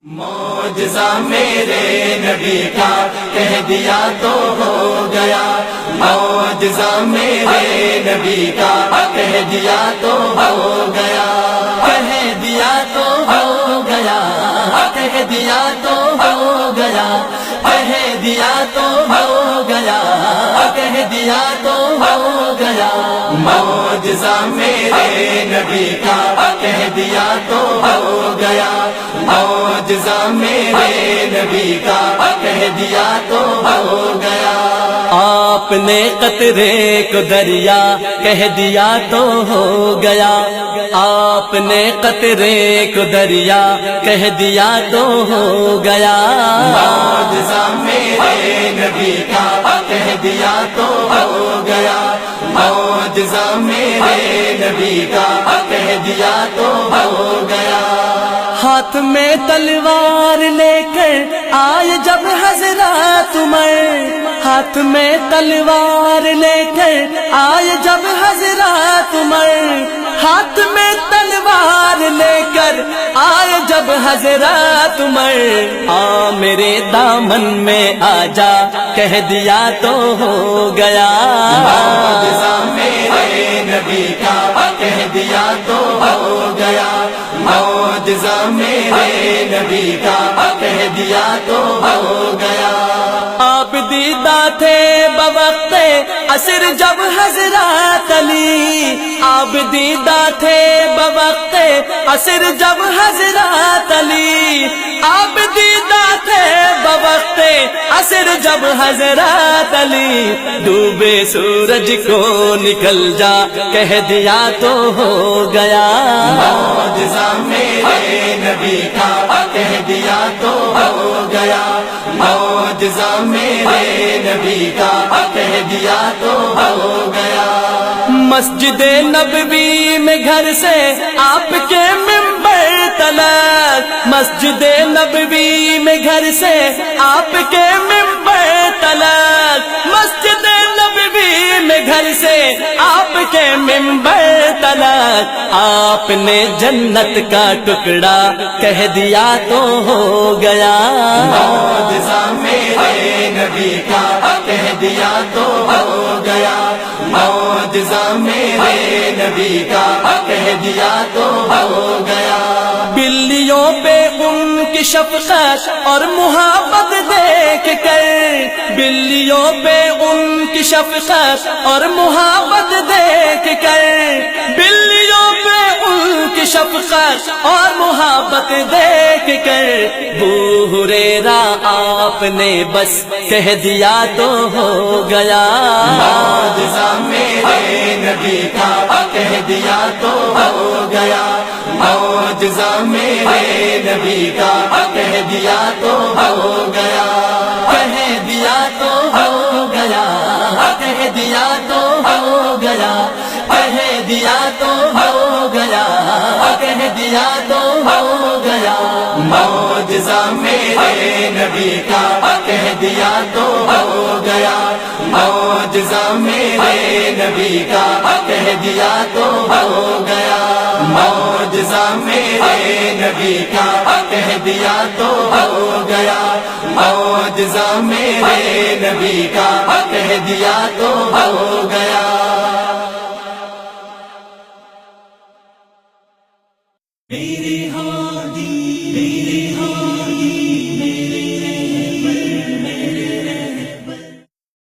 معجزہ میرے نبی کا کہہ دیا تو ہو گیا، معجزہ میرے نبی کا کہہ دیا تو ہو گیا، کہہ دیا تو ہو گیا، کہہ دیا تو ہو گیا، کہہ دیا تو ہو گیا، کہہ دیا تو ہو گیا، معجزہ میرے نبی کا کہہ دیا تو ہو گیا، معجزہ میرے نبی کا کہہ دیا تو ہو گیا۔ آپ نے قطرے کو دریا کہہ دیا تو ہو گیا، آپ نے قطرے کو دریا کہہ دیا تو ہو گیا، معجزہ میرے نبی کا کہہ دیا تو ہو گیا، معجزہ میرے نبی کا کہہ دیا تو ہو گیا۔ ہاتھ میں تلوار لے کر آئے جب حضرات عمر، ہاتھ میں تلوار لے کر آئے جب حضرات عمر، ہاتھ میں تلوار لے کر آئے جب حضرات عمر، آ میرے دامن میں آ جا کہہ دیا تو ہو گیا، معجزہ میرے نبی کا کہہ دیا تو ہو گیا، معجزہ میرے نبی کا کہہ دیا تو ہو گیا۔ آپ دیدہ تھے بوقت عصر جب حضرات علی، آپ دیدہ تھے بوقت عصر جب حضرات علی، آپ دیدہ تھے بوقت عصر جب حضرات علی، ڈوبے سورج کو نکل جا کہہ دیا تو ہو گیا، معجزہ میرے نبی کا کہہ دیا تو ہو گیا، معجزہ میرے نبی کا کہہ دیا تو ہو گیا۔ مسجد نبوی میں گھر سے آپ کے منبر تلک، مسجد نبوی میں گھر سے آپ کے منبر تلک، مسجد نبوی میں گھر سے آپ کے منبر تلک، آپ نے جنت کا ٹکڑا کہہ دیا تو ہو گیا، معجزہ میرے نبی کا کہہ دیا تو ہو گیا، معجزہ میرے نبی کا کہہ دیا تو ہو گیا۔ بلیوں پہ ان کی شفقت اور محبت دیکھ کر، بلیوں پہ ان کی شفقت اور محبت دیکھ کر، بلیوں پہ ان کی شفقت اور محبت دیکھ کر، ابو ہریرہ آپ نے بس کہہ دیا تو ہو گیا، معجزہ میرے نبی کا کہہ دیا تو ہو گیا، معجزہ میرے نبی کا کہہ دیا تو ہو گیا، کہہ دیا تو ہو گیا، کہہ دیا تو ہو گیا، کہہ دیا تو ہو گیا، کہہ دیا تو ہو گیا، معجزہ میرے نبی کا کہہ دیا تو ہو گیا، معجزہ میرے نبی کا کہہ دیا تو ہو گیا، معجزہ میرے نبی کا کہہ دیا تو ہو گیا، معجزہ میرے نبی کا کہہ دیا تو ہو گیا۔ میرے ہادی